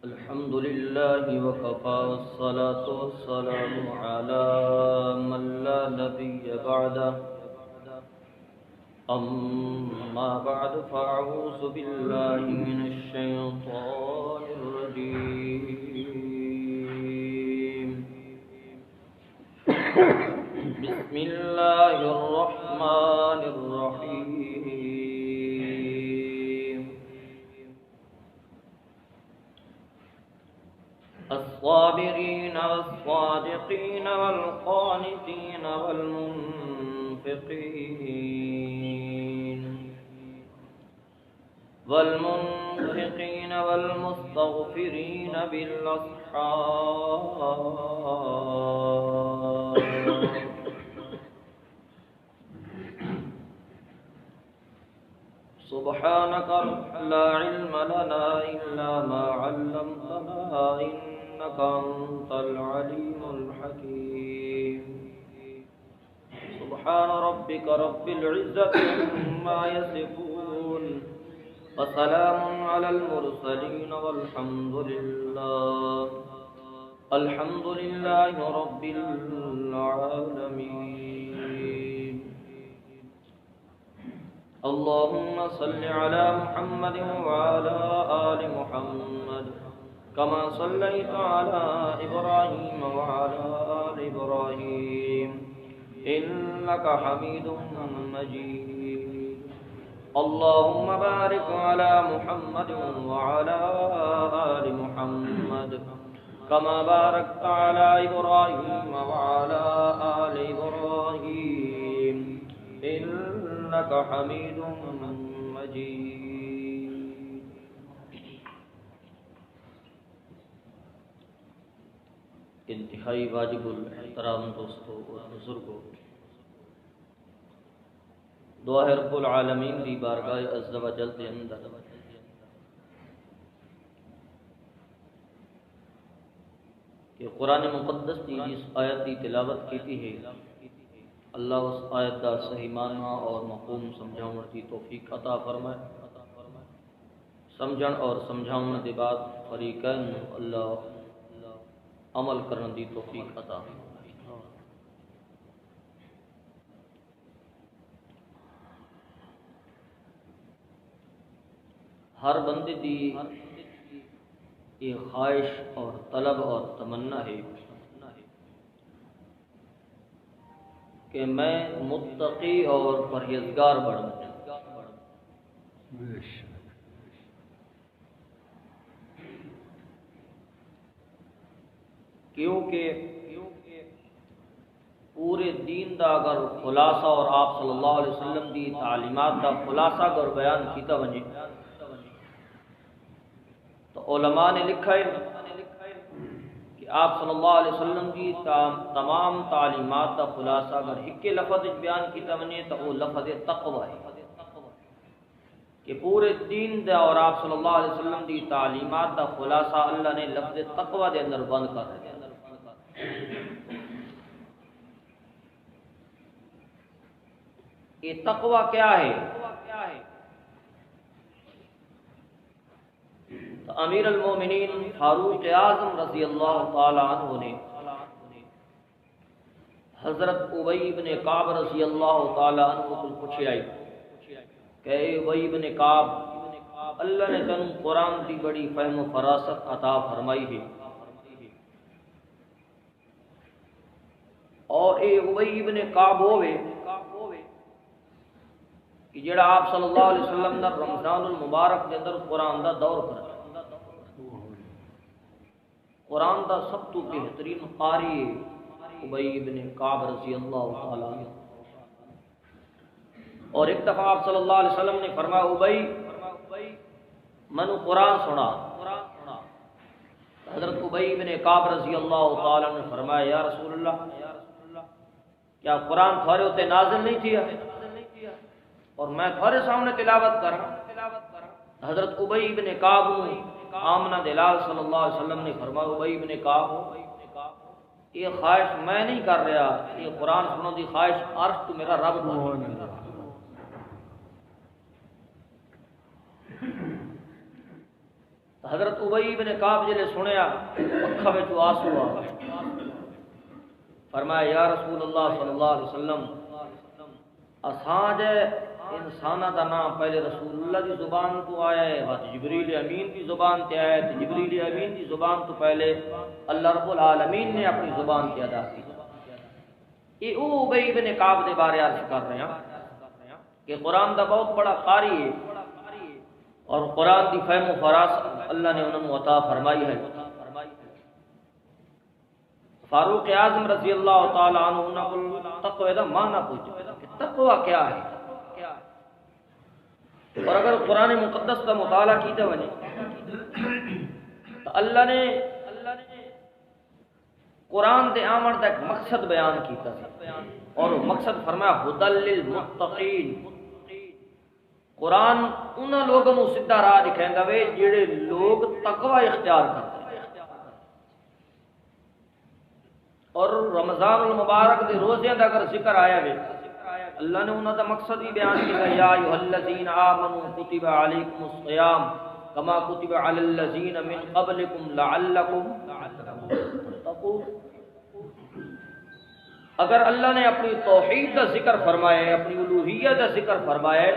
الحمد لله وكفى والصلاة والسلام على من لا نبي بعده أما بعد فأعوذ بالله من الشيطان الرجيم بسم الله الرحمن الرحيم الصابرين والصادقين والقانتين والمنفقين والمستغفرين بالأسحار سبحانك لا علم لنا إلا ما علمتنا إنك أنت العليم الحكيم سبحان ربك رب العزة عما يصفون وسلام على المرسلين والحمد لله رب العالمين اللهم صل على محمد وعلى آل محمد كما صليت على إبراهيم وعلى آل إبراهيم إنك حميد مجيد اللهم بارك على محمد وعلى آل محمد كما باركت على إبراهيم وعلى آل إبراهيم إنك حميد مجيد انتہائی واجب الاحترام دوستو اور بزرگوں، دعا ہے رب العالمین دی بارگاہ عز و جل دے اندر کہ قرآن مقدس دی جس آیت دی تلاوت کیتی ہے اللہ اس آیت دا صحیح معنی اور مفہوم سمجھاؤن دی توفیق عطا فرمائے، سمجھن اور سمجھاؤن دے بعد فریقین اللہ عمل کرن دی توفیق عطا فرمائے۔ ہر بندے دی یہ خواہش اور طلب اور تمنا ہے کہ میں متقی اور پرہیزگار بنوں، کیونکہ پورے دین دا اگر خلاصہ اور آپ صلی اللہ علیہ وسلم دی تعلیمات دا خلاصہ اگر بیان کیتا ونجے تو علماء نے لکھا ہے کہ آپ صلی اللہ علیہ وسلم کی تمام تعلیمات کا خلاصہ اگر ایک لفظ بیان کیتا ونجے تو وہ لفظ تقوی ہے، کہ پورے دین دا اور آپ صلی اللہ علیہ وسلم کی تعلیمات کا خلاصہ اللہ نے لفظ تقوی دے اندر بند کر دیا۔ یہ تقوی کیا ہے؟ تو امیر المومنین فاروق اعظم رضی اللہ تعالی عنہ نے حضرت ابی بن کعب رضی اللہ تعالی عنہ کو پوچھا کہ اے ابی بن کعب، اللہ نے تن قرآن کی بڑی فہم و فراست عطا فرمائی ہے، اور اے ابی بن کعب ہوئے کہ جڑا آپ صلی اللہ علیہ وسلم نے رمضان المبارک کے اندر قرآن دا دور کرا، قرآن دا سب تو بہترین قاری ابی بن کعب رضی اللہ تعالی عنہ۔ اور ایک دفعہ آپ صلی اللہ علیہ وسلم نے فرمایا ابی منو قرآن سنا، حضرت ابی بن کعب رضی اللہ تعالی عنہ نے فرمایا یا رسول اللہ کیا قرآن تھوڑے ہوتے نازل نہیں کیا اور میں تھوڑے سامنے تلاوت کرا؟ حضرت ابی بن کعب آمنہ دلال صلی اللہ علیہ وسلم نے فرمایا ابی بن کعب یہ خواہش میں نہیں کر رہا، یہ قرآن سنو دی خواہش عرش تو میرا رب ہے۔ حضرت ابی بن کعب جلے سنیا اکھاں وچ آنسو آ گئے، فرمایا یا رسول اللہ صلی اللہ علیہ وسلم اساں جے انساناں دا نام پہلے رسول اللہ دی زبان تو آیا ہے، بعد جبریل امین دی زبان تے آیا ہے، جبریل امین دی زبان تو پہلے اللہ رب العالمین نے اپنی زبان تے ادا کی۔ یہ او ابی بن کعب دے بارے عرض کر رہے ہیں کہ قرآن دا بہت بڑا قاری ہے اور قرآن دی فہم و فراست اللہ نے انہوں عطا فرمائی ہے۔ فاروق اعظم رضی اللہ تعالی عنہ انہوں کو تقوی دا معنی پوچھا کہ تقوی کیا ہے، اور اگر قرآن مقدس کا مطالعہ کیتے ونے تو اللہ نے قرآن دے آمن دا ایک مقصد بیان کیتا اور مقصد فرمایا ھدی للمتقین۔ قرآن انہاں لوگوں کو سیدھا راہ دکھائندا وے جڑے لوگ تقوی اختیار کرتے ہیں۔ اور رمضان المبارک دے روزے دا اگر ذکر آیا وے اللہ نے انہاں دا مقصد ہی بیان کیا، یا ایھا الذین آمنوا کتب علیکم الصیام کما کتب علی الذین من قبلکم لعلکم تتقون۔ اگر اللہ نے اپنی توحید کا ذکر فرمایا ہے، اپنی الوہیت کا ذکر فرمایا ہے،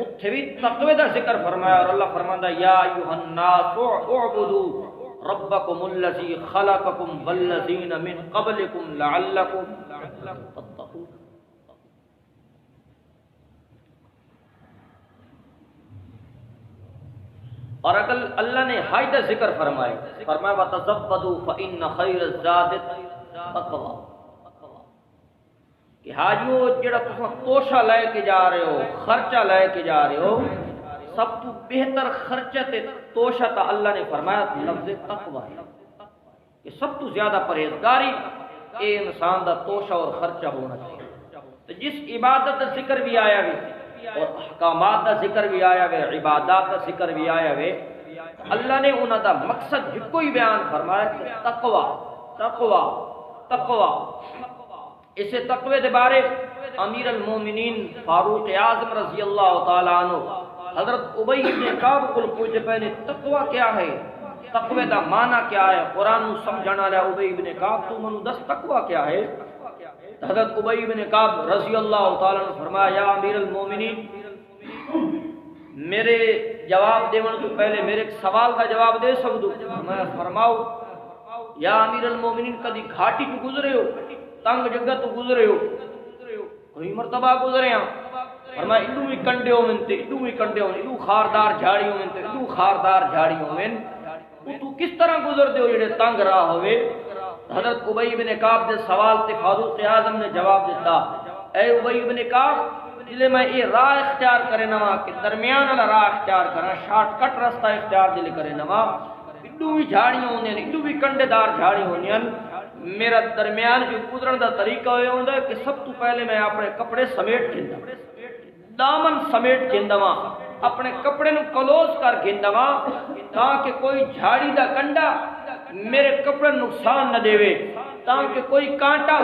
اتھے بھی تقوی کا ذکر فرمایا، اور اللہ فرماندا یا ایھا الناس اعبدوا ربکم الذی خلقکم والذین من قبلکم لعلکم تتقون۔ اور اگر اللہ نے حج کا ذکر فرمایا، فرمایا وَتَزَوَّدُوا فَإِنَّ خَيْرَ الزَّادِ التَّقْوَىٰ، کہ حاجیو جڑا تساں توشہ لے کے جا رہے ہو، خرچہ لے کے جا رہے ہو، سب تو بہتر خرچہ تے توشہ تا اللہ نے فرمایا لفظ تقویٰ ہے کہ سب تو زیادہ پرہیزگاری اے انسان دا توشہ اور خرچہ ہونا چاہیے۔ تو جس عبادت کا ذکر بھی آیا ہے اور احکامات کا ذکر بھی آیا ہے، عبادات کا ذکر بھی آیا ہے، اللہ نے انہاں دا مقصد ہکو ہی بیان فرمایا کہ تقوی تقوی تقوی۔ اسے تقوی دے بارے امیر المومنین فاروق اعظم رضی اللہ تعالی عنہ حضرت ابی بن کعب کو پوچھے پہلے تقوی کیا ہے، تقوی دا معنی کیا ہے، قرآن نو سمجھانا لیا ابی بن کعب تو منو دس تقوی کیا ہے۔ حضرت ابی بن کعب رضی اللہ تعالی عنہ فرمایا یا امیر المومنین میرے جواب دیون تو پہلے میرے ایک سوال کا جواب دے سکدو؟ میں فرماؤ یا امیر المومنین کدی گھاٹی تو گزرے ہو، تنگ جگہ تو گزرے ہو؟ کوئی مرتبہ گزرے ہیں۔ فرمایا ایڈو بھی کنڈے ہو منتے، ایڈو بھی کنڈے ہو، ایڈو خاردار جھاڑی ہو منتے، ایڈو خاردار جھاڑی ہو من، تو کس طرح گزر دے ہو جڑے تنگ راہ ہوئے؟ حضرت ابی بن کعب دے سوال تے فاروق اعظم نے جواب دیتا، اے ابی بن کعب جلے میں یہ راہ اختیار کرے نوا کہ درمیان والا راہ اختیار کرنا، شارٹ کٹ رستہ اختیار دل کرے نوا، ایڈو بھی جھاڑیاں ہوندیاں، ایڈو بھی کنڈے دار جھاڑیاں ہوندیاں، میرا درمیان جو گزرن دا طریقہ ہویا ہوندا ہے کہ سب تو پہلے میں اپنے کپڑے سمیٹ گھندا، دامن سمیٹ گھندا، اپنے کپڑے نو کلوز کر گھندا تاکہ کوئی جھاڑی دا کنڈا میرے کپڑے نقصان نہ دے، تاکہ کوئی کانٹا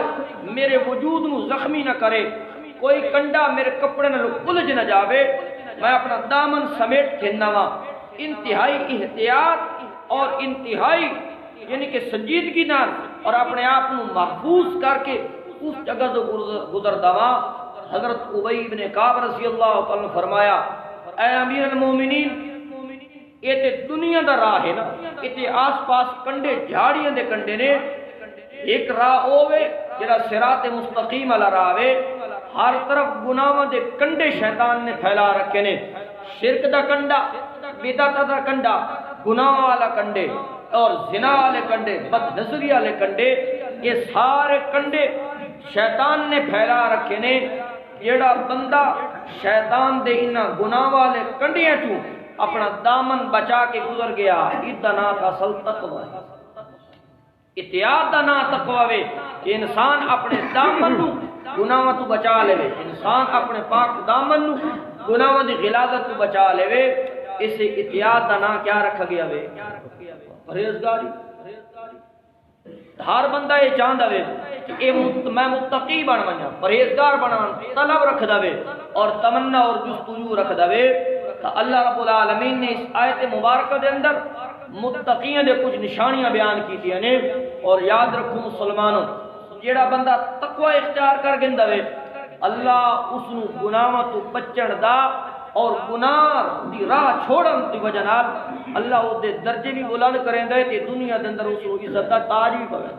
میرے وجود نو زخمی نہ کرے، کوئی کنڈا میرے کپڑے نو الجھ نہ جاوے، میں اپنا دامن سمیٹ گھندا، انتہائی احتیاط اور انتہائی یعنی کہ سنجیدگی نال اور اپنے آپ کو محفوظ کر کے اس جگہ سے گزردا وا۔ حضرت ابی بن کعب رضی اللہ تعالی عنہ فرمایا اے امیر المومنین یہ تے دنیا دا راہ ہے نا، یہ تے آس پاس کنڈے جھاڑیاں دے کنڈے نے، ایک راہ ہوے جڑا صراط مستقیم والا راہ ہے، ہر طرف گناہاں دے کنڈے شیطان نے پھیلا رکھے نے، شرک دا کنڈا، بدعت دا کنڈا، گناہ والا کنڈے اور زنا والے کنڈے، بد نظری والے کنڈے، یہ سارے کنڈے شیطان نے پھیلا رکھے نے۔ جیڑا بندہ شیطان دے انہاں گناہ والے کنڈیاں چوں اپنا دامن بچا کے گزر گیا، ایدہ نا کا اصل تقوی ہے، اتیاد دا نا تقوی ہے کہ انسان اپنے دامن نو گناہ تو بچا لے، انسان اپنے پاک دامن نو گناہ دی غلاظت تو بچا لے، اسے اتیاد دا نا کیا رکھا گیا ہے؟ پرہیزگاری۔ ہر بندہ یہ چاہتا ہے کہ میں متقی بن ونجا، پرہیزگار بنا، طلب رکھ دے اور تمنا اور جستجو رکھ دے۔ تو اللہ رب العالمین نے اس آیت مبارکہ دے اندر متقیاں دے کچھ نشانیاں بیان کیتیاں نے، اور یاد رکھو مسلمانوں، جیڑا بندہ تقوی اختیار کر گندا وے اللہ اس نو گناہاں تو بچن دا اور گناہ دی راہ چھوڑن دی وجہ نال اللہ او دے درجے بھی بلند کریندا ہے تے دنیا دے اندر اس نو عزت دا تاج بھی پاوے۔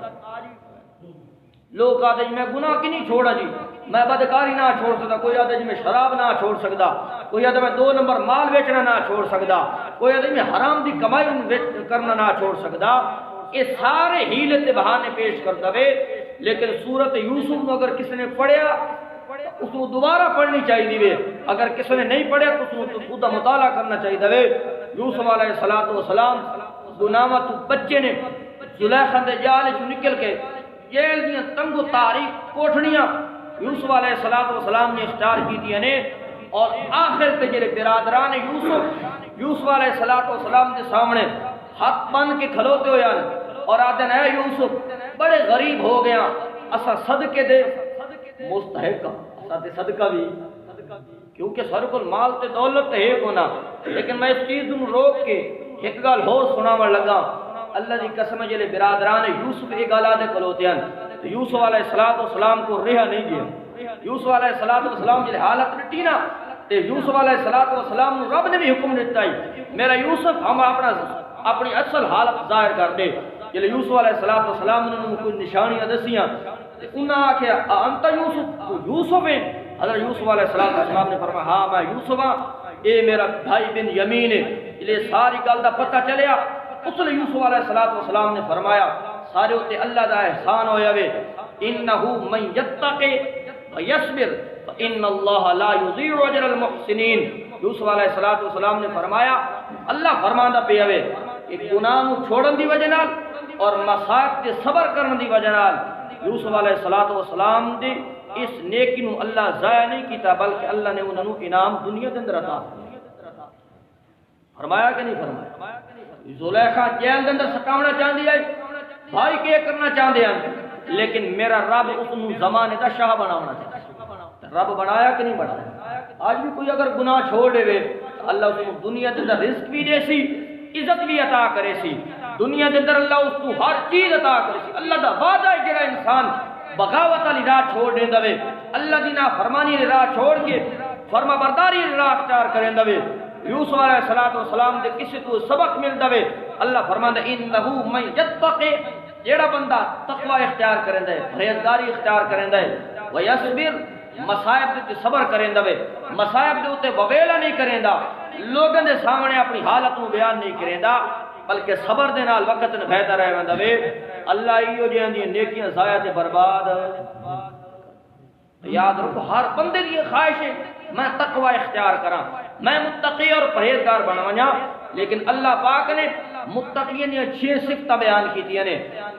لوگ آدھے جی میں گناہ کی نہیں چھوڑا جی، میں بدکاری نہ چھوڑ سکتا، کوئی آدھے جی میں شراب نہ چھوڑ سکتا، کوئی آدھے میں 2 نمبر مال بیچنا نہ چھوڑ سکتا، کوئی آدھے میں حرام دی کمائی کرنا نہ چھوڑ سکتا۔ یہ سارے ہیلے تے بہانے پیش کرتا وے، لیکن سورت یوسف کو اگر کسی نے پڑھیا اس کو دوبارہ پڑھنی چاہیے وے، اگر کسی نے نہیں پڑھیا تو اس کو خود مطالعہ کرنا چاہیے وے۔ یوسف علیہ السلام گناہاں تو بچے نے زلیخا دے جال چ نکل کے جیل دیاں تنگ و تاریک کوٹھڑیاں یوسف علیہ السلام نے اختیار کیتیاں نے، اور آخر تے جڑے برادران یوسف علیہ السلام کے سامنے ہاتھ بن کے کھلوتے ہوئے اور آتے ہیں اے یوسف بڑے غریب ہو گیا، اسا صدقے دے مستحق اسا تے صدقہ بھی، کیونکہ سر کو مال تے دولت ہے کونا، لیکن میں اس چیز نوں روک کے ایک گل ہور سناون لگا۔ اللہ دی قسم جلے برادران یوسف ایک گل آدھے کھلوتے ہیں تو یوسف علیہ السلام کو رہا نہیں گیا۔ یوسف علیہ السلام جلے حالت ڈٹی نا تے یوسف علیہ السلام نو رب نے بھی حکم دیتا ہے میرا یوسف ہم اپنی اصل حالت ظاہر کر دے۔ جلے یوسف علیہ السلام نے کوئی نشانیاں دسیاں تے انہاں آکھیا انت یوسف، تو یوسف ہے؟ حضرت یوسف علیہ السلام نے فرمایا ہاں میں یوسف ہاں، اے میرا بھائی بن یمین ہے۔ جلے ساری گل دا پتہ چلیا اس لیے یوسف علیہ السلام نے فرمایا سارے اتے اللہ دا احسان ہویا وے، انہو من یتقی ویصبر فإن اللہ لا یضیع اجر المحسنین۔ یوسف علیہ السلام نے فرمایا اللہ فرماندہ پہ ہوئے ایک گناہ نو چھوڑن دی وجہ نال اور مصائب تے صبر کرن دی وجہ نال یوسف علیہ السلام دی اس نیکی نو اللہ ضائع نہیں کیتا، بلکہ اللہ نے انہوں انعام دنیا دے اندر عطا فرمایا کہ نہیں فرمایا؟ زلیخا جیل دے اندر سکاونا چاہندی ہے، بھائی کے کرنا چاہندے ہیں، لیکن میرا رب اس نو زمانے دا شاہ بناونا چاہتا ہے۔ رب بنایا کہ نہیں بنایا؟ آج بھی کوئی اگر گناہ چھوڑ دے وے اللہ اس کو دنیا دے اندر رزق بھی دے سی، عزت بھی عطا کرے سی، دنیا دے اندر اللہ اس کو ہر چیز عطا کرے سی۔ اللہ دا وعدہ ہے جڑا انسان بغاوت والی راہ چھوڑ دیندا وے، اللہ دی نافرمانی دی راہ چھوڑ کے فرما برداری دی راہ اختیار کریندا وے، یوسف علیہ السلام دے کسی تو سبق ملدا وے۔ اللہ فرماندا انہو من یتقی، جیڑا بندہ تقوی اختیار کریندا ہے، پرہیزگاری اختیار کریندا ہے، ویصبر مصائب تے صبر کریندا وے، مصائب دے اوتے وویلا نہیں کریندا، لوگاں دے سامنے اپنی حالت نو بیان نہیں کریندا، بلکہ صبر دے نال وقت نبھیدا رہندا وے۔ اللہ ایو جیاں دی نیکیاں ضائع تے برباد۔ یاد رکھو ہر بندے دی خواہش ہے میں تقوی اختیار کراں، میں متقی اور پرہیزگار بنواں، لیکن اللہ پاک نے متقین نے 6 صفتاں بیان کیتیاں نے،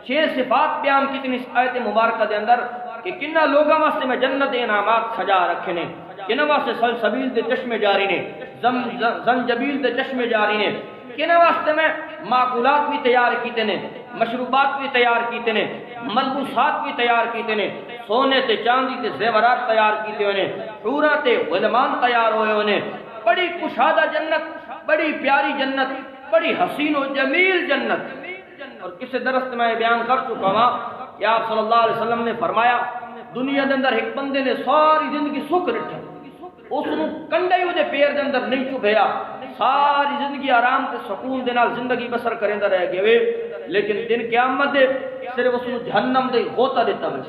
6 صفات بیان کیتیاں اس آیت مبارکہ دے اندر کہ کنہ لوگاں واسطے میں جنت دے انعامات سجا رکھے نے، کنہ واسطے سلسبیل دے چشمے جاری نے، زنجبیل دے چشمے جاری نے، کنہ واسطے میں معقولات بھی تیار کیتے نے، مشروبات بھی تیار کیتے نے، ملبوسات بھی تیار کیتے نے، سونے تے چاندی تے زیورات تیار کیتے ہوئے نے، حورا تے غلمان تیار ہوئے ہوئے نے، بڑی کشادہ جنت، بڑی پیاری جنت، بڑی حسین و جمیل جنت۔ اور کسی درست میں بیان کر چکا ہوں کہ آپ صلی اللہ علیہ وسلم نے فرمایا دنیا دے اندر ایک بندے نے ساری زندگی سکھ رٹھا، اس نو کنڈے ہی دے پیر دے اندر نہیں چبھیا، ساری زندگی آرام تے سکون دے نال زندگی بسر کریندا رہ گیا وے، لیکن دن قیامت دے صرف اس نو جہنم دے غوطہ دیتا وے،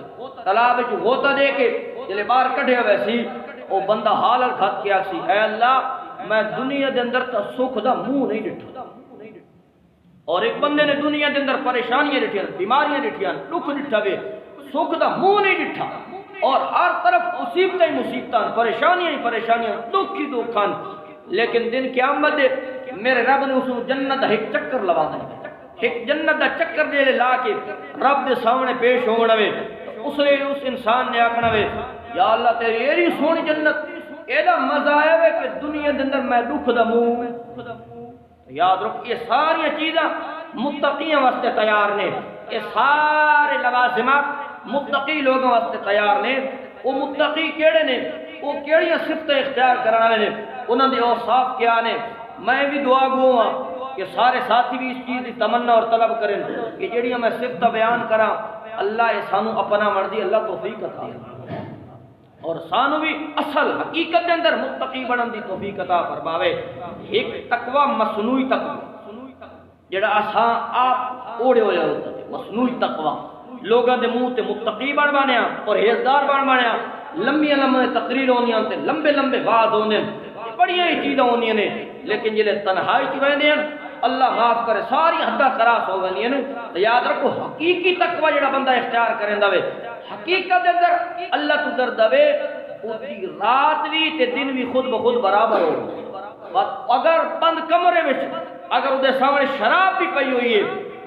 تالاب وچ غوطہ دے کے جلے باہر کڈھیا وے سی، او بندہ حال کھت کیا سی اے اللہ میں دنیا دے اندر تا سکھ دا منہ نہیں ڈٹھا، اور ایک بندے نے دنیا دے اندر پریشانیاں ڈٹھیاں، بیماریاں ڈٹھیاں، دکھ ڈٹھا وے، سکھ دا منہ نہیں ڈٹھا، اور ہر طرف مصیبتیں ہی مصیبتاں، پریشانیاں ہی پریشانیاں، دکھ ہی دکھاں، لیکن دن قیامت دے میرے رب نے اس کو جنت ایک چکر لوا دے، ایک جنت دا چکر دے لا کے رب دے سامنے پیش ہونا وے، اس نے اس انسان نے آکھنا وے یا اللہ تیری ایری سونی جنت ایڈا مزہ آیا وے کہ دنیا دے اندر میں دکھ دا منہ۔ یاد رکھ یہ ساری چیزاں متقیاں واسطے تیار نے، یہ سارے لوازمات متقی لوگوں واسطے تیار نے۔ وہ متقی کیڑے نے، وہ کیڑیاں صفتیں اختیار کرنے والے نے، انہاں دے اوصاف کیا نے؟ میں بھی دعا گو ہاں کہ کہ سارے ساتھی بھی اس چیز کی تمنا اور طلب کریں کہ جڑیاں میں صفت بیان کراں اللہ سانو اپنا مرضی اللہ توفیق عطا اور سانو بھی اصل حقیقت کے اندر متقی بنن دی توفیق عطا فرماوے۔ ایک تقوی مصنوعی تقوی جڑا اساں آپ اوڑے ہویا ہوتا ہے، مصنوعی تقوی لوگاں دے منہ تے متقی بن بنیا اور ہیزدار بن بنیا، لمبی لمبی تقریر ہونیاں تے لمبے لمبے واعظ ہونے بڑیاں ہی چیزاں ہونیاں نے، لیکن جلے تنہائی چ رہندے ہیں اللہ معاف کرے ساری حداں خراس ہو گئیاں نے۔ یاد رکھو حقیقی تقوی جڑا بندہ اختیار کریندا وے حقیقت دے اندر اللہ تو ڈردا وے، اودی رات بھی تے دن بھی خود بخود برابر ہو۔ اگر بند کمرے وچ اگر اودے سامنے شراب بھی پئی ہوئی ہے،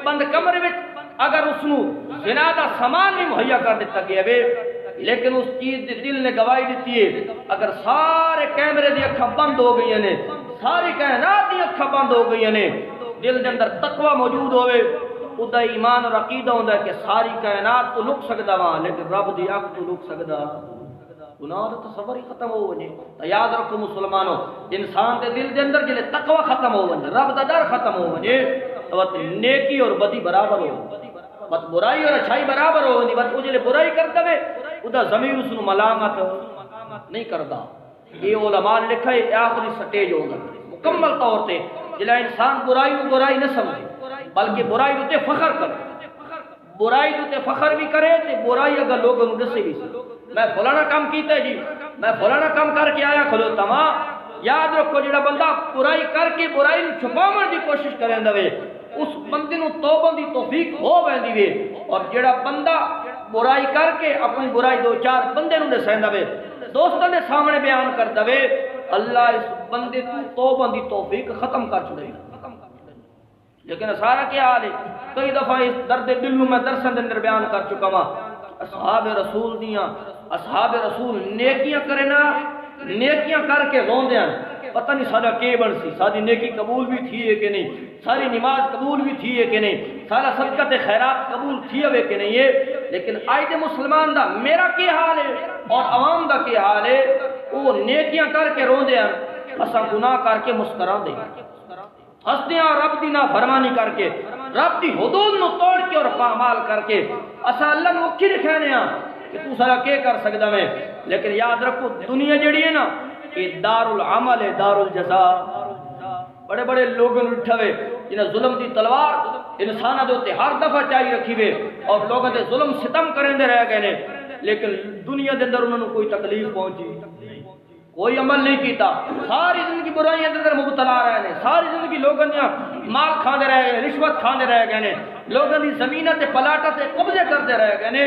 بند کمرے وچ اگر اس نو زنا دا سامان بھی مہیا کر دیتا گیا وے، لیکن اس چیز دے دل نے گواہی دیتی ہے۔ اگر سارے کیمرے دی اکھاں بند ہو گئی نے، ساری کائنات دی اکھاں بند ہو گئی نے، دل دے اندر تقوی موجود ہوئے، ادا ایمان اور عقیدہ ہوندا ہے کہ ساری کائنات تو لک سکدا وا لیکن رب دی اکھ تو لک سکدا گناہ دا تصور ہی ختم ہو وجے۔ تو یاد رکھو مسلمانوں، انسان دے دل دے اندر جلے تقوی ختم ہو وجے، رب دا ڈر ختم ہو وجے، تو نیکی اور بدی برابر ہو، بد برائی اور اچھائی برابر ہو وجے۔ بد جلے برائی کردا وے ادا ضمیر اس نو ملامت نہیں کردا۔ یہ علماء نے لکھا ہے آخری سٹیج ہوگا مکمل طور تے جلا انسان برائی کو برائی نہ سمجھے بلکہ برائی تے فخر کرے، برائی تے فخر بھی کرے تے برائی اگر لوگوں کو دسے بھی میں فلانا کام کیتا ہے جی، میں فلانا کام کر کے آیا کھلو تمام۔ یاد رکھو جڑا بندہ برائی کر کے برائی نو چھپاون دی کوشش کریندا وے اس بندے نو توبہ دی توفیق ہو ویندی وے، اور جڑا بندہ برائی کر کے اپنی برائی دو چار بندے نو دسیندا وے دوستاں دے سامنے بیان کردا وے، اللہ اس بندے تو توبہ دی توفیق ختم کر چھڑے۔ لیکن سارا کیا حال ہے، کئی دفعہ اس درد دل میں درساں دے اندر بیان کر چکا ہاں، اصحاب رسول دیاں اصحاب رسول نیکیاں کرے نا، نیکیاں کر کے روندے ہیں پتہ نہیں سارا کی بن سی، ساری نیکی قبول بھی تھی ہے کہ نہیں، ساری نماز قبول بھی تھی ہے کہ نہیں، سارا صدقہ تے خیرات قبول تھی ہے کہ نہیں ہے، لیکن آج دے مسلمان دا میرا کی حال ہے اور عوام دا کی حال ہے، وہ نیکیاں کر کے روندے ہیں، اسا گناہ کر کے مسکران دے ہستے ہیں، رب دی نافرمانی کر کے رب دی حدود نو توڑ کے اور پامال کر کے اسا اللہ نو کی دکھانے ہیں کہ تو سارا کیا کر سکدا میں۔ لیکن یاد رکھو دنیا جڑی ہے نا یہ دار العمل ہے، دار الجزاء۔ بڑے بڑے لوگوں اٹھوے جنہیں ظلم دی تلوار انساناں دے اوتے ہر دفعہ چاہی رکھی وے اور لوگوں دے ظلم ستم کریندے رہ گئے نے، لیکن دنیا دے اندر انہوں نے کوئی تکلیف پہنچی، کوئی عمل نہیں کیتا، ساری زندگی برائیاں دے اندر مبتلا رہے نے، ساری زندگی لوگوں نے مال کھاندے رہ گئے، رشوت کھاندے رہ گئے نے، لوگوں دی زمیناں تے پلاٹاں تے قبضے کرتے رہ گئے نے،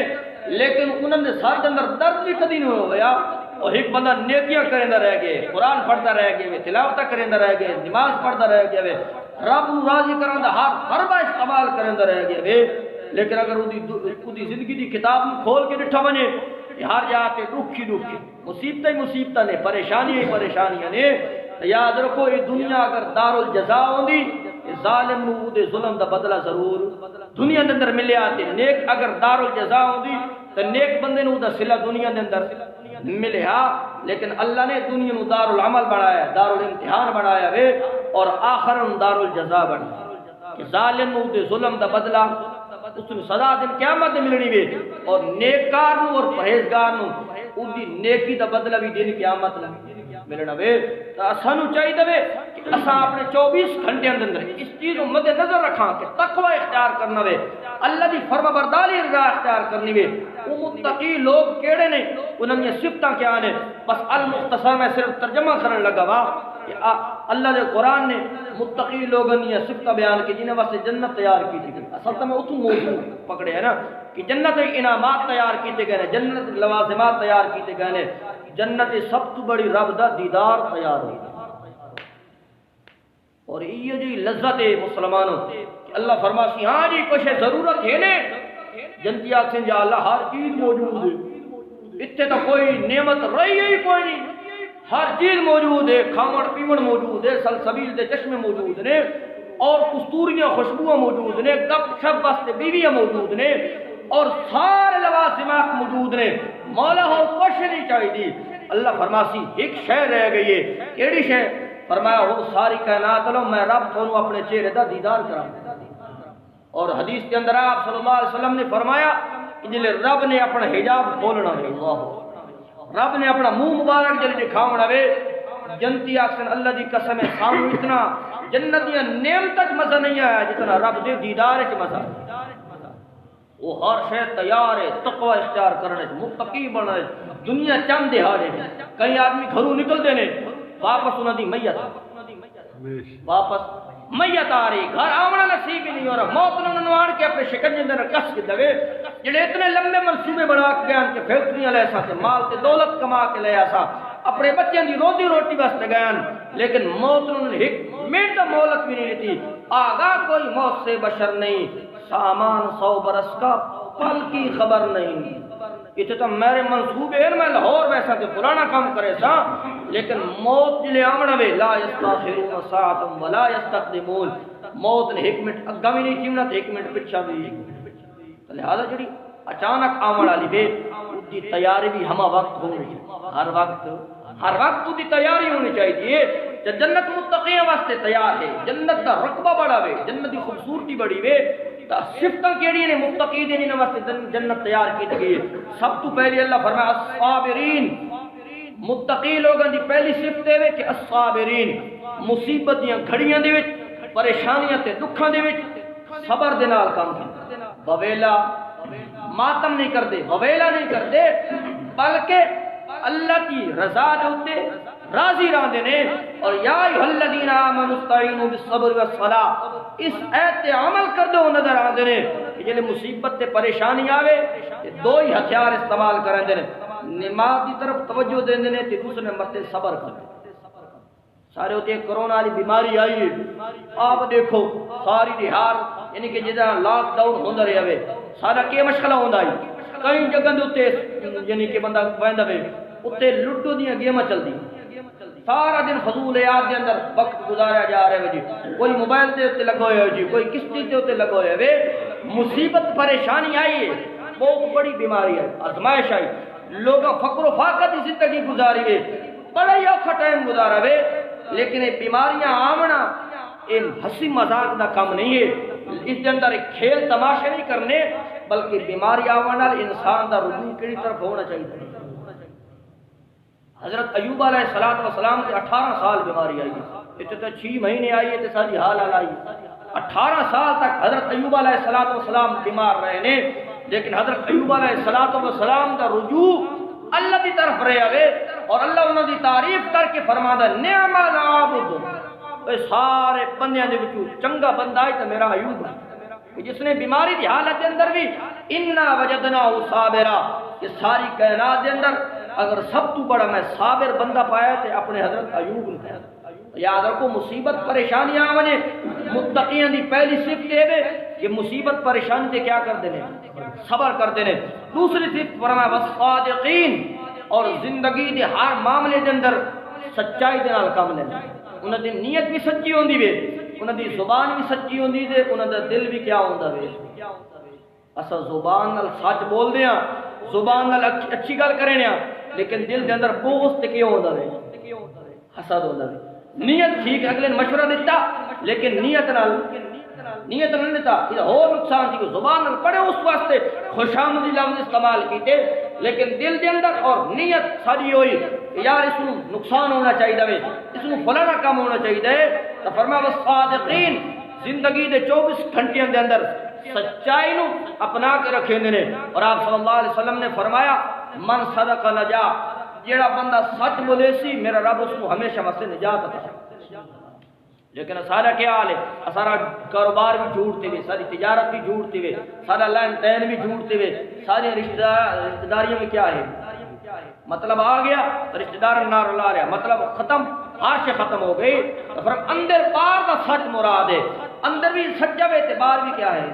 لیکن انہوں نے سارے دے اندر درد بھی کدی نہیں ہویا۔ اور ایک بندہ نیکیاں کریندا رہ گئے، قرآن پڑھتا رہ گئے، تلاوت کریندا رہ گئے، نماز پڑھتا رہ گئے، رب نو راضی کرن دا ہر با استعمال کریندا رہ گئے، لیکن اگر اودی زندگی دی کتاب کھول کے ڈٹھا ونے ہر جا کے دکھ ہی دکھ، مصیبتیں ہی مصیبتاں نے، پریشانیاں ہی پریشانیاں نے۔ یاد رکھو یہ دنیا اگر دار الجزاء ہوندی ظالم نو دے ظلم دا بدلہ ضرور دنیا دے اندر ملیا، تے نیک اگر دار الجزاء ہوندی تے نیک بندے نو دا صلہ دنیا دے اندر ملیا، لیکن اللہ نے دنیا نو دار العمل بنایا، دار الامتحان بنایا وے، اور آخر دار الجزاء بنایا کہ ظالم نو دے ظلم دا بدلہ اس نے سزا دن قیامت دے ملنی وے، اور نیکار نو اور پرہیزگار نو اودی نیکی دا بدلہ بھی دن قیامت ملنا وے۔ تو اسانو چاہیے وے کہ اساں اپنے 24 گھنٹے اندر اس چیز کو مد نظر رکھاں کہ تقوی اختیار کرنا وے، اللہ دی فرما برداری رضا اختیار کرنی وے۔ وہ متقی لوگ کیڑے نے، انہاں دی صفتاں کیا نے، بس المختصر میں صرف ترجمہ کرنے لگا وا کہ اللہ دے قرآن نے متقی لوگوں دی صفتاں بیان کی جنہاں واسطے جنت تیار کی تھی۔ اصل تو میں اتوں موضوع پکڑے ہے نا کہ جنت انعامات تیار کیتے گئے ہیں، جنت لوازمات تیار کیتے گئے ہیں، جنت سب تو بڑی رب دا دیدار تیار ہوئی، اور یہ جو لذت ہے مسلمانوں کہ اللہ فرماسی ہاں جی کچھ ضرورت ہے نے جنتی آکسیں جا اللہ ہر چیز موجود ہے، اتنے تو کوئی نعمت رہی ہے کوئی نہیں، ہر چیز موجود ہے، کھاون پیون موجود ہے، سلسبیل دے چشمے موجود نے، اور کستوریاں خوشبوਆਂ موجود نے، گپ شپ واسطے بیویاں موجود نے، اور سارے لوازمات موجود نے، مولا ہو کچھ نہیں چاہیے۔ اللہ فرماسی ایک شے رہ گئی ہے، کیڑی شے؟ فرمایا وہ ساری کائنات لو میں رب تھونو اپنے چہرے دا دیدار کراں۔ اور حدیث کے اندر آپ صلی اللہ علیہ وسلم نے فرمایا کہ جلے رب نے اپنا حجاب کھولنا ہے، اللہ رب نے اپنا منہ مبارک جلے دکھاونا ہے، جنتی آکسن اللہ دی قسم ہے سامو اتنا جنتیاں نعمت مزہ نہیں آیا جتنا رب دے دیدار چ مزہ۔ وہ ہر شے تیار ہے تقوی اختیار کرنے متقی بننے دنیا چند دہاڑے کئی آدمی گھروں نکل دینے واپس انہاں دی میت واپس میت آ رہی گھر آونا نصیب ہی نہیں ہو رہا، موت نے انہوں کے اپنے شکنجے اندر کس کے دے جڑے اتنے لمبے منصوبے بنا کے گئے کہ فیکٹریاں لے سا مال تے دولت کما کے لے آسا اپنے بچوں دی روزی روٹی واسطے گئے، لیکن موت نے ایک منٹ مہلت بھی نہیں لیتی۔ آگاہ کوئی موت سے بشر نہیں، سامان 100 برس کا پل کی خبر نہیں۔ یہ تو میرے منصوبے ہیں میں لاہور ویسا کہ پرانا کام کرے سا، لیکن موت جلے آمنا وے لا یستاخرون ساعتا ولا یستقدمون، موت نے ایک منٹ اگا بھی نہیں چیمنا تو ایک منٹ پچھا بھی۔ لہذا جڑی اچانک آمن والی وے دی تیاری بھی ہما وقت ہونی ہر وقت دی تیاری ہونی چاہیے۔ جنت متقیاں واسطے تیار ہے، جنت کا رقبہ بڑا وے، جنت کی خوبصورتی بڑی وے، صفتاں کیڑی نے متقی دے جنہاں واسطے جنت تیار کی گئی ہے۔ سب تو پہلی اللہ فرمایا الصابرین، متقی لوگاں دی پہلی صفت ہے کہ الصابرین مصیبت دیاں گھڑیاں دے وچ پریشانیاں تے دکھاں دے وچ صبر دے نال کام کرتے، بویلا ماتم نہیں کرتے، بویلا نہیں کرتے، بلکہ اللہ کی رضا دے ہوتے راضی رہندے نے۔ اور یا ایھا الذین آمنوا استعینوا بالصبر والصلاۃ، اس ایت تے عمل کر دو نظر آندے نے کہ جلے مصیبت تے پریشانی آوے تے دو ہی ہتھیار استعمال کرندے نے، نماز دی طرف توجہ دیندے نے تے دوسرے نمبر تے صبر کردے۔ سارے ہوتے ہیں کرونا والی بیماری آئی ہے، آپ دیکھو ساری دہار یعنی کہ جدہ لاک ڈاؤن ہوندا رہیا وے سارا کی مشکلہ ہوندا ہے، کئی جگہ دے اوتے یعنی کہ بندہ ویندا وے اوتے لڈو دیاں گیماں چلدی، سارا دن فضول یاد دے اندر وقت گزاریا جا رہا ہے جی، کوئی موبائل دے اوتے لگا ہویا جی، کوئی کشتی دے اوتے لگا ہویا وے۔ مصیبت پریشانی آئی ہے، بہت بڑی بیماری ہے، آزمائش آئی، لوگ فقر و فاقہ دی زندگی گزاری ہے، بڑا ہی اوکھا ٹائم گزارا وے۔ لیکن یہ بیماریاں آمنا یہ ہنسی مذاق دا کام نہیں ہے، اس کے اندر ایک کھیل تماشے نہیں کرنے، بلکہ بیماری آمنا انسان دا رجوع کیڑی طرف ہونا چاہیے۔ حضرت ایوب علیہ السلام کے 18 سال بیماری آئی ہے، یہ تو 6 مہینے آئی ہے تو ساری حال آئی، 18 سال تک حضرت ایوب علیہ السلام بیمار رہے نے، لیکن حضرت ایوب علیہ السلام دا رجوع اللہ کی طرف رہے اور اللہ انہوں دی تعریف کر کے فرماتا نعم العابد، اے سارے بندیاں دے وچوں چنگا بندہ ہے تو میرا ایوب ہے، جس نے بیماری دی حالت دے اندر بھی انا وجدناہ صابرا، کہ ساری کائنات دے اندر اگر سب تو بڑا میں صابر بندہ پایا تے اپنے حضرت ایوب نے پایا۔ یاد رکھو مصیبت پریشانی آونے متقیاں دی پہلی صفت یہ ہے کہ مصیبت پریشانی تے کیا کر دینے صبر کر دینے۔ دوسری صفت فرمایا والصادقین، اور زندگی دے ہر معاملے دے اندر سچائی دے نال کام لینا، انہاں دی نیت بھی سچی ہوندی وے، انہاں دی زبان بھی سچی ہوندی تے انہاں دا دل بھی کیا ہوندا وے۔ اسا زبان نال سچ بول دیاں، زبان نال اچھی گل کرے ہاں، لیکن دل دے اندر بغض تے کیوں ہوندا وے، حسد ہوندا وے۔ نیت ٹھیک اگلے نے مشورہ دیتا لیکن نیت نال دیتا، یہ اور نقصان تھی کہ زبان نال پڑے اس واسطے خوشامدی لفظ استعمال کیتے، لیکن دل دے اندر اور نیت ساری ہوئی یار اس کو نقصان ہونا چاہیے وے، اس کو فلانا کام ہونا چاہیے، تو فرمایا والصادقین، زندگی دے 24 گھنٹیاں دے اندر سچائی نو اپنا کے رکھے نے۔ اور آپ صلی اللہ علیہ وسلم نے فرمایا من صدق نجا، جیڑا بندہ سچ بولے سی میرا رب اس کو ہمیشہ واسطے نجات عطا۔ لیکن سارا کیا حال ہے، سارا کاروبار بھی جھوٹتے ہوئے، ساری تجارت بھی جھوٹتے ہوئے، سارا لین دین بھی جھوٹتے ہوئے، ساری رشتہ داریوں میں کیا ہے مطلب آ گیا، رشتہ دار نار لا رہا، مطلب ختم، ہر شے ختم ہو گئی۔ تو پھر اندر پار کا سچ مراد ہے، اندر بھی سچا وے تے باہر بھی کیا ہے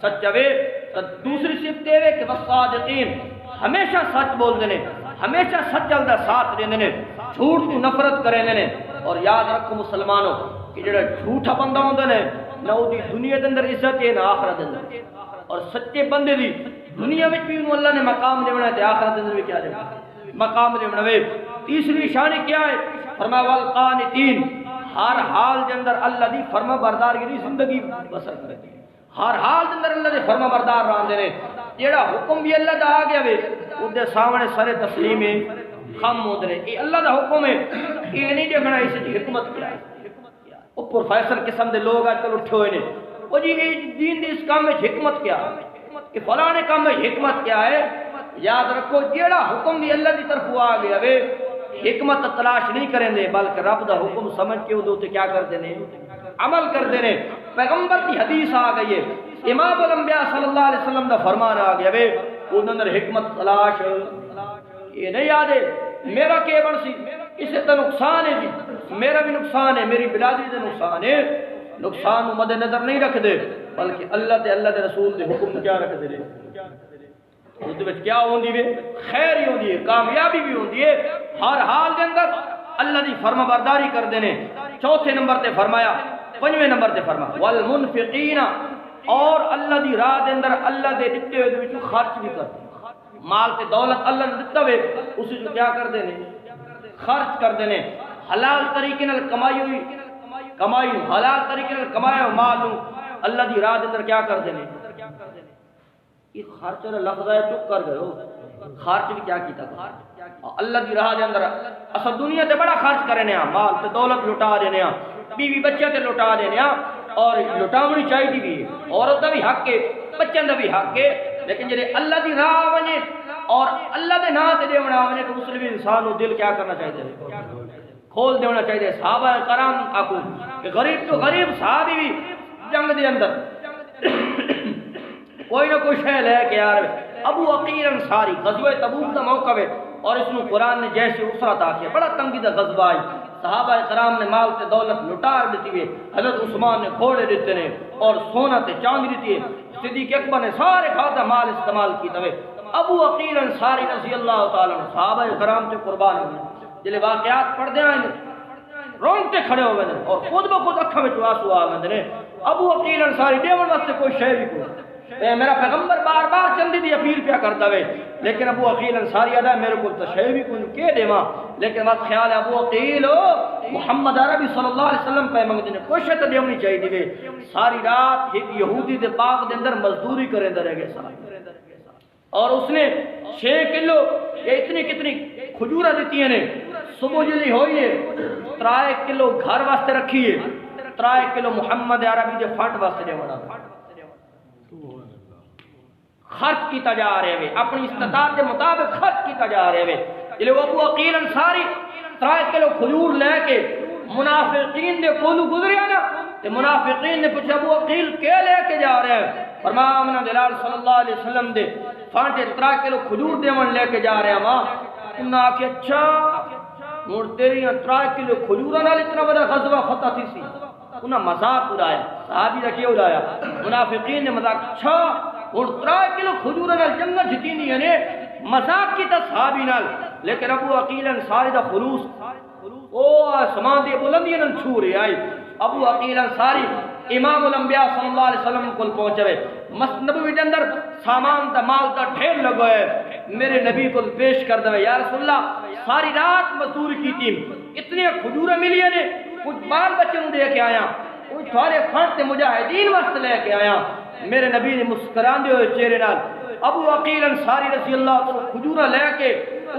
سچا وے۔ تو دوسری صفت یہ ہے کہ والصادقین، ہمیشہ سچ بول دینے، ہمیشہ سچل دا ساتھ دیندے نے، جھوٹ تو نفرت کریں نے۔ اور یاد رکھو مسلمانوں کہ جڑا جھوٹا بندہ ہوندا نے نہ او دی دنیا دے اندر عزت ہے نہ آخرت دے اندر، اور سچے بندے دی دنیا وچ بھی انہوں اللہ نے مقام دینا ہے تے آخرت دے اندر بھی کیا دینا مقام دینا ہے۔ تیسری شان کیا ہے، فرمایا والقانتین، ہر حال دے اندر اللہ دی فرما برداری دی زندگی بسر کرے، ہر حال دے اندر اللہ دے فرما بردار رہندے نے، جیڑا حکم بھی اللہ دا آ گیا وے اس دے سامنے سر تسلیم خم ہوندے نے، یہ اللہ دا حکم ہے، یہ نہیں دیکھنا اس دی حکمت کیا ہے۔ وہ پروفیسر قسم دے لوگ آج کل اٹھے ہوئے نے، وہ جی دین دی اس کام میں حکمت کیا ہے، کہ فلاں کام میں حکمت کیا ہے؟ یاد رکھو جیڑا حکم بھی اللہ دی طرف آ گیا وے حکمت تلاش نہیں کریں دے، بلکہ رب دا حکم سمجھ کے وہ تے کیا کر دینے، عمل کر دینے۔ پیغمبر کی حدیث آ گئی ہے، امام الانبیاء صلی اللہ علیہ وسلم دا فرمان آ گیا وے وہ اندر حکمت تلاش، یہ نہیں یاد ہے میرا کیا بن سی اسے تو نقصان ہے جی، میرا بھی نقصان ہے، میری برادری دے نقصان ہے، نقصان مد نظر نہیں رکھ دے، بلکہ اللہ دے اللہ دے رسول دے حکم کیا رکھ دے، اس دے کیا ہوندی ہے؟ خیر ہی ہوندی ہے، کامیابی بھی ہوندی ہے، ہر حال دے اندر اللہ دی فرما برداری کر دینے۔ چوتھے نمبر تے فرمایا، پنجویں نمبر تے فرمایا والمنفقین، اور اللہ دی راہ دے اندر اللہ دے دتے ہوئے وچ خرچ بھی کر دے، مال تے دولت اللہ نے دتا ہوئے اسی جو کیا کر دینے، خرچ کر دینے، حلال طریقے نال کمائی حلال طریقے نال کمایا مال اللہ دی راہ دے اندر کیا کر دینے۔ یہ خرچ والا لفظ ہے، چپ کر گئے ہو، خرچ بھی کیا کیتا اللہ دی راہ دے اندر۔ اصل دنیا تے بڑا خرچ کرنے ہاں، مال تے دولت لٹا دینے ہاں، بیوی بچے تے لٹا دینے ہاں، اور لٹاونی چاہیے بھی ہے، عورت دا بھی حق ہے، بچوں دا بھی حق ہے، لیکن جڑے اللہ دی راہ ونے اور اللہ دے نام تے دیونا ونے تو مسلم انسان نو دل کیا کرنا چاہیے، کھول دینا چاہیے۔ صحابہ کرام آکو کہ غریب تو غریب صحابی بھی جنگ دے اندر کوئی نہ کوئی شے لے کے آ رہے۔ ابو عقیل انصاری غزوہ تبوک دا موقع ہے اور اس نو قرآن نے جیسے اسرت آکھیا، بڑا تنگی دا غزوہ آئی، صحابہ کرام نے مال تے دولت لٹار دیتی ہے، حضرت عثمان نے گھوڑے دیتے نے اور سونا تے چاندی دیتی ہے، صدیق اکبر نے سارے کھاتا مال استعمال کیتا ہے۔ ابو عقیل انصاری رضی اللہ تعالیٰ عنہ صحابہ کرام تے قربان ہوئے، جلے واقعات پڑھ دے آئے رونگتے کھڑے ہوئے اور خود بخود اکھاں میں آنسو آ گئے۔ ابو عقیل انصاری دیون واسطے کوئی شے بھی کوئی، میرا پیغمبر بار بار چندی دی اپیل پیا کرتا ہے، لیکن ابو عقیل انصاری ادا میرے کو تو شے بھی کوئی کے دیواں، لیکن بس خیال ہے ابو عقیل محمد عربی صلی اللہ علیہ وسلم پہ منگتے نے کوئی شے تے دیونی چاہیے دی، ساری رات ایک یہودی دے باغ دے اندر مزدوری کرے رہ گئے سارے، اور اس نے 6 کلو یا اتنی کتنی کھجورا دیتی ہیں، صبح جلی ہوئی ہے 3 کلو گھر واسطے رکھی ہے، 3 کلو محمد عربی دے فنڈ واسطے دے بڑا خرچ کیتا جا رہے ہیں، اپنی استطاعت کے مطابق خرچ کیتا جا رہے ہیں۔ جلے ابو عقیل انصاری 3 کلو کھجور لے کے منافقین دے کولو گزریا نا، تے منافقین نے پوچھا ابو عقیل کے لے کے جا رہے ہیں؟ فرمایا امنا دلال صلی اللہ علیہ وسلم دے فانٹے 3 کلو کھجور دیون لے کے جا رہے ہیں ماں۔ انہاں آکھیا اچھا مڑ تیری 3 کلو کھجوراں نال اتنا بڑا غزوہ فتح تھی سی، انہاں مذاق اڑایا، صحابی دا کیا اڑایا؟ منافقین نے مذاق، اچھا اور 3 کلو کھجوراں نال جنت جتینی نے، مذاق کی تا صحابی نال، لیکن ابو عقیل انصاری دا خلوص او آسمان دی بلندیاں نال چھو رہی آئی۔ ابو عقیل انصاری امام الانبیاء صلی اللہ علیہ وسلم کو پہنچے، مسجد نبوی دے اندر سامان دا مال دا ڈھیر لگا ہے، میرے نبی کو پیش کر دے یا رسول اللہ ساری رات مزدوری کی تھی، اتنی کھجوریں ملی نے، کچھ بال بچوں دے کے آیا، کچھ تھوڑے فرد مجاہدین واسطے لے کے آیا۔ میرے نبی نے مسکراندے ہوئے چہرے نال ابو عقیل انصاری رضی اللہ عنہ کھجورا لے کے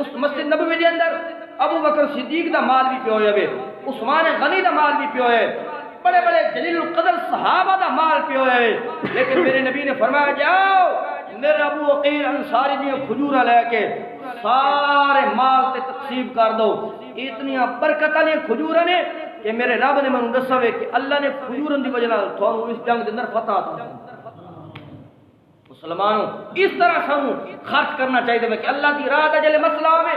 اس مسجد نبوی دے اندر ابو بکر صدیق دا مال بھی پیو ہے، عثمان غنی دا مال بھی پیو ہے، بڑے بڑے جلیل القدر صحابہ دا مال پیو ہے، لیکن میرے نبی نے فرمایا جاؤ میرے ابو عقیل انصاری دی کھجورا لے کے سارے مال تے تقسیم کر دو، اتنی برکت والی کھجورا نے کہ میرے رب نے مینوں دسا وے کہ اللہ نے کھجورن دی وجہ نال تھانوں اس جنگ دے اندر فتح عطا۔ مسلمانوں اس طرح سانوں خرچ کرنا چاہیے کہ اللہ کی راہ دا جلے مسئلہ ہوے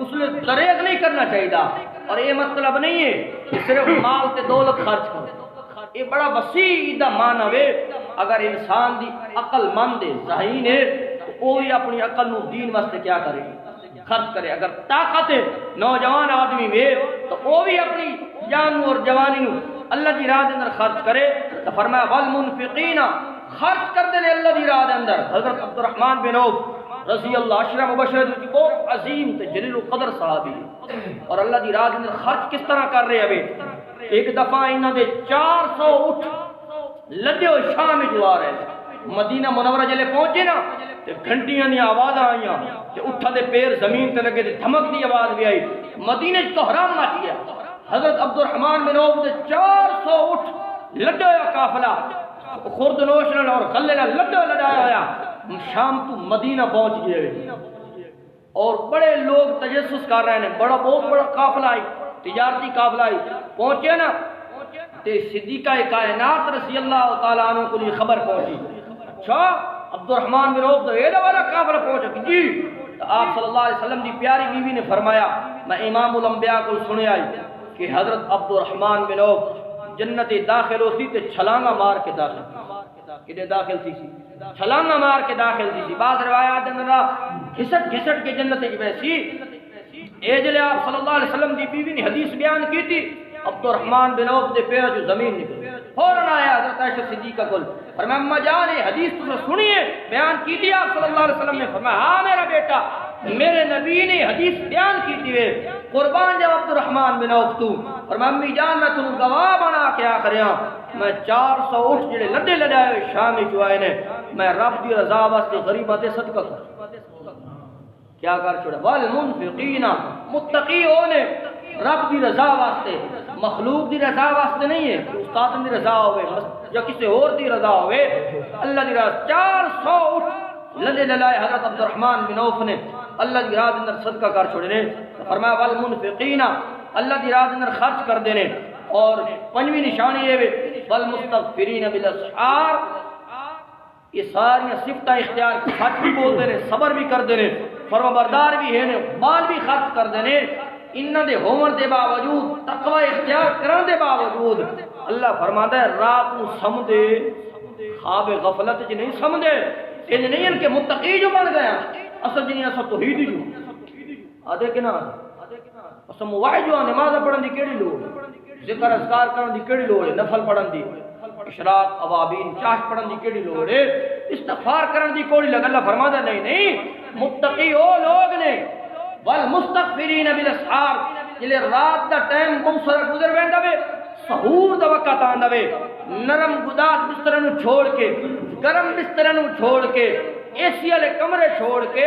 اس نے دریغ نہیں کرنا چاہیے، اور یہ مطلب نہیں ہے کہ صرف مال تے دولت خرچ کرو، یہ بڑا وسیع دا معنی ہے۔ اگر انسان دی عقل مند ہے ذہین ہے تو وہ بھی اپنی عقل نو دین واسطے کیا کرے، خرچ کرے۔ اگر طاقت ہے نوجوان آدمی میں تو وہ بھی اپنی جان اور جوانی نو اللہ دی راہ دے اندر خرچ کرے۔ تو فرمایا والمنفقین خرچ کر دے اللہ دی راہ دے اندر۔ حضرت عبد الرحمن بن عوف رضی اللہ عشرہ مبشرہ کی بہت عظیم تے جلیل القدر صحابی اور اللہ دی راہ دے خرچ کس طرح کر رہے ہیں. ایک دفعہ انہاں دے 400 اٹھ لدے ہوئے شام جو آ رہے ہیں. مدینہ منورہ جلے پہنچے نا تے گھنٹیاں دی آوازاں آئیاں تے اٹھا دے پیر زمین تے لگے تے دھمک دی آواز بھی آئی. مدینہ وچ کوہرام مچ گیا. حضرت عبد الرحمن بن عوف دے 400 اٹھ لدے ہوئے قافلہ خوردنوش نال اور غلے نال لدے لڑایا ہویا شام تو مدینہ پہنچ گئے اور بڑے لوگ تجسس کر رہے ہیں. بہت بڑا قافلہ آئی, تجارتی قافلہ آئی. پہنچے نا تے صدیقہ کائنات رضی اللہ تعالیٰ عنہ کو یہ خبر پہنچی. اچھا عبد الرحمن بن عوف یہ والا قافلہ پہنچا جی. تو آپ صلی اللہ علیہ وسلم کی پیاری بیوی نے فرمایا میں امام الانبیاء کو سنے آئی کہ حضرت عبد الرحمن بن عوف جنت داخل ہوتی تے چھلانگا مار کے داخل تھی چھلانگا مار کے داخل تھی. بعض روایات اندر گھسٹ کے جنت ویسی اے جلے آپ صلی اللہ علیہ وسلم دی بیوی نے حدیث بیان کی تھی. عبد الرحمن بن عوف دے پیر جو زمین نکل فوراً آیا حضرت عائشہ صدیقہ کو فرمایا اما جان یہ حدیث تو سنیے بیان کی تھی آپ صلی اللہ علیہ وسلم نے. فرمایا ہاں میرا بیٹا میرے نبی نے حدیث بیان کی تھی قربان جب عبد الرحمن بن عوف تو. فرمایا امی جان میں تم گواہ بنا کے آخریاں میں 400 اٹھ جڑے لڈے لڈائے شامی جو آئے نے میں رب دی رضا واسطے غریباں تے صدقہ کر کیا کر چھوڑا. والمنفقین متقی ہونے رب دی رضا واسطے مخلوق دی رضا واسطے نہیں ہے استاد دی رضا ہوئے یا کسی اور دی رضا ہوئے اللہ دی رضا. 400 اٹھ لدے للائے حضرت عبد الرحمن بن عوف نے اللہ دی راہ اندر صدقہ کر چھوڑے نے. فرمایا والمنفقین اللہ دی راہ اندر خرچ کر دینے. اور پنجویں نشانی یہ والمستغفرین بالاسحار یہ ساری صفتیں اختیار سچ بھی بول دینے صبر بھی کر دینے فرما بردار بھی ہے مال بھی خرچ کر دینے. انہاں دے ہون دے باوجود تقوی اختیار کرن دے باوجود اللہ فرماتا ہے رات کو سمجھے خواب غفلت چ نہیں سمجھے ان نہیں ان کے متقی جو بن گیا اصل جنی اصل توحید جو آدھے کہ نا اصل موحد جو نماز پڑھن دی کیڑی لوڑ ذکر اذکار کرن دی کیڑی لوڑ ہے نفل پڑھن دی اشراق اوابین چاش پڑھن دی کیڑی لوڑ ہے استغفار کرن دی کوئی لگ. اللہ فرماتا نہیں متقی او لوگ نے والمستغفرین بالاسحار جلے رات دا ٹائم بمسر گزر ویندا وے سحور دا وقت آندا وے نرم گداس بستر نو چھوڑ کے گرم بستر نو چھوڑ کے اے سی والے کمرے چھوڑ کے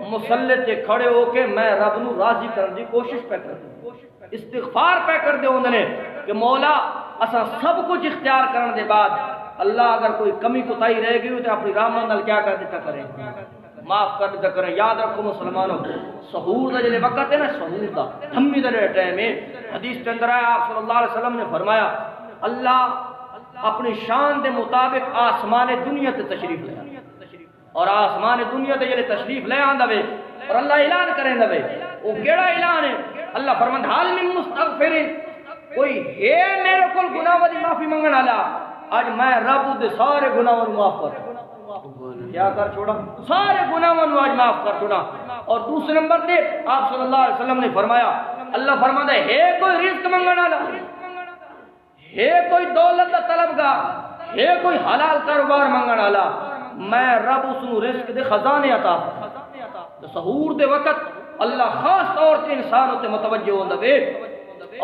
مصلی تے کھڑے ہو کے میں رب نو راضی کرن دی کوشش پہ کر استغفار پہ کر دے ہوندے نے کہ مولا اساں سب کچھ اختیار کرن دے بعد اللہ اگر کوئی کمی کوتاہی رہ گئی تے اپنی رحمت نال کیا کر دیتا کرے معاف کر دیتا کریں. یاد رکھو مسلمانوں سحور دا جلے وقت ہے نا سحور دا دھمی دا ٹائم ہے. حدیث کے اندر آیا آپ صلی اللہ علیہ وسلم نے فرمایا اللہ اپنی شان دے مطابق آسمان دنیا تے تشریف لے اور آسمان دنیا تے جلے تشریف لے آندا وے اور اللہ اعلان کریندا وے او کیڑا اعلان ہے. اللہ فرماندا حال من مستغفرین کوئی ہے میرے کول گناہ دی معافی منگن والا اج میں رب دے سارے گناہاں نوں معاف کر کیا کر چھوڑا سارے گناہوں نو آج معاف کر چھوڑا. اور دوسرے نمبر تے آپ صلی اللہ علیہ وسلم نے فرمایا اللہ فرماتا ہے کوئی رزق منگن والا ہے کوئی دولت دا طلبگار ہے کوئی حلال کاروبار منگن والا میں رب اس نو رزق دے خزانے عطا سحور دے وقت اللہ خاص طور تے انسان تے متوجہ ہوندا وے.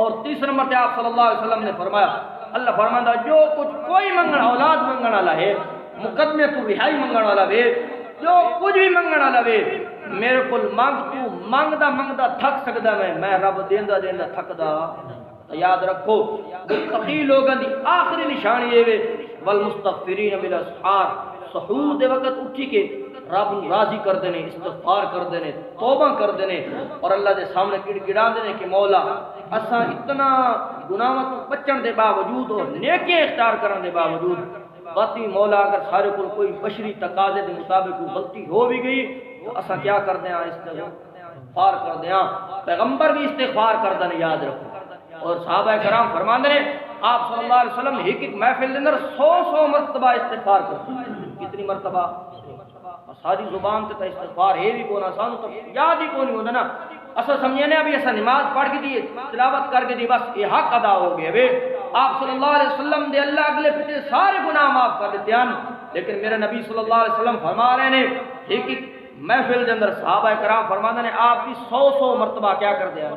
اور تیسرے نمبر تے آپ صلی اللہ علیہ وسلم نے فرمایا اللہ فرماندا جو کچھ کوئی منگن اولاد منگن والا ہے مقدمے تو رہائی منگن والا وے جو کچھ بھی منگن والا وے میرے کول مانگ تو منگدا تھک سکدا میں رب دیندا تھکدا. یاد رکھو متقی لوگاں دی آخری نشانی یہ وے والمستغفرین بالاسحار سحور دے وقت اٹھی کے رب نو راضی کر دینے استغفار کر دینے توبہ کر دینے اور اللہ دے سامنے گڑ گڑا دینے کہ مولا اساں اتنا گناہاں تو بچن دے باوجود اور نیکیاں اختیار کرن دے باوجود باتی مولا اگر سارے کو کوئی بشری تقاضے دے مطابق کوئی غلطی ہو بھی گئی تو اساں کیا کر دیاں استغفار کر دیاں. پیغمبر بھی استغفار کر دینے یاد رکھو. اور صحابہ کرام فرماندے نے آپ صلی اللہ علیہ وسلم ایک محفل دے اندر 100 مرتبہ استغفار کرتے. کتنی مرتبہ ساری زبان تے استغفار ہے بھی کونا سانو تو یاد ہی کونی ہوندا نا. اسا سمجھنے ابھی ایسا نماز پڑھ کے دی تلاوت کر کے دی بس یہ حق ادا ہو گیا وے. آپ صلی اللہ علیہ وسلم دے اللہ اگلے پچھلے سارے گناہ معاف کر دیتے ہیں لیکن میرے نبی صلی اللہ علیہ وسلم فرما رہے ہیں ایک محفل کے اندر صحابہ کرام فرماتے نے آپ کی 100 مرتبہ کیا کر دیا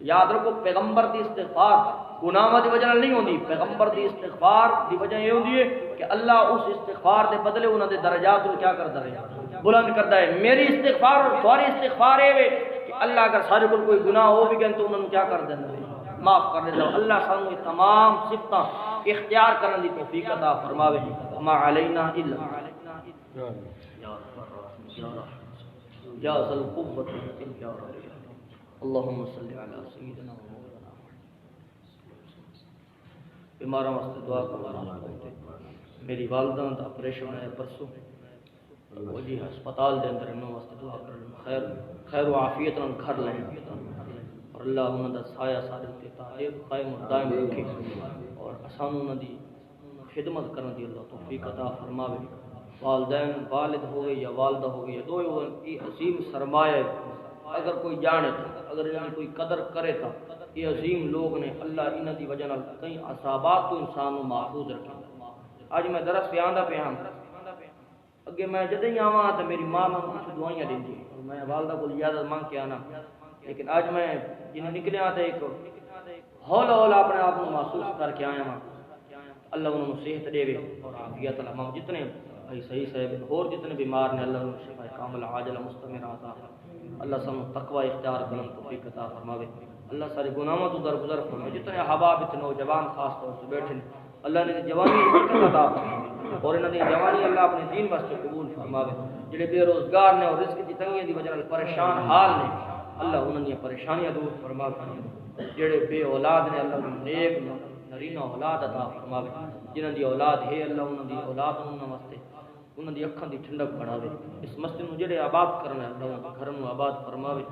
یاد رکھو پیغمبر دی استغفار گناہاں دی وجہ نہیں ہوندی پیغمبر دی استغفار دی وجہ یہ ہوندی ہے کہ اللہ اس استغفار دے بدلے انہاں دے درجات کیا کردا ہے بلند کردا ہے میری استغفار اور تمہاری استغفار ہے کہ اللہ اگر سارے کو کوئی گناہ ہو بھی گئے تو انہاں کیا کر دیندا ہے معاف کر دیندا ہے اللہ سانو یہ تمام صفتاں اختیار کرنے دی توفیق عطا فرماوے ما علینا الا یا ذل قوت یا رب اللهم صل علی سیدنا مولانا بیماراں واسطے دعا کرو میری والدہ دا آپریشن ہے پرسوں وہ جی ہسپتال دے اندر انہوں واسطے دعا کرو خیر و عافیت نال گھر لیں اور اللہ انہاں دا سایہ سارے تے قائم و دائم رکھے اور اسانوں انہاں دی خدمت کرن دی اللہ توفیق عطا فرماوے والدین والد ہوئے یا والدہ ہوئے یا دوئے یہ عظیم سرمایہ اگر کوئی جانے اگر کوئی قدر کرے تھا یہ عظیم لوگ نے اللہ انہاں دی وجہ نال کئی عذابات تو انسان کو محفوظ رکھے اج میں درس پہ آندا پیا ہاں اگے میں جدے ہی آواں تے میری ماں میں کچھ دعائیاں دیندی اور میں والدہ کو اجازت مانگ کے آنا لیکن اج میں جن نکلیا تے ایک ہول اپنے آپ کو محسوس کر کے آیا ہاں اللہ انہوں نے صحت دے اور عافیت عطا جتنے بھائی صحیح صاحب اور جتنے بیمار نے اللہ انہوں شفا کامل عاجل مستمر عطا اللہ سانو تقوی اختیار کرن توفیق عطا فرماوے اللہ سارے گناہوں تو درگزر فرمائے جتنے احباب اتنے نوجوان خاص طور سے بیٹھے اللہ نے جوانی عطا فرمائے اور انہاں دی جوانی اللہ اپنے دین واسطے قبول فرماوے جڑے بے روزگار نے اور رزق دی تنگی دی وجہ پریشان حال نے اللہ انہاں دی پریشانیاں دور فرماوے جڑے بے اولاد نے اللہ انہاں نیک نرینہ اولاد عطا فرماوے جنہاں دی اولاد ہے اللہ انہاں دی اولاد انہاں واسطے انہاں دی اکھاں دی ٹھنڈک بڑھاوے اس مسجد نو جڑے آباد کرنا ہے اللہ گھر نو آباد فرماوے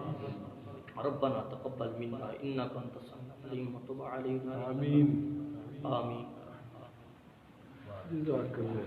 ربنا تقبل منا انك انت السميع العليم وتب علينا آمين آمين جزاك الله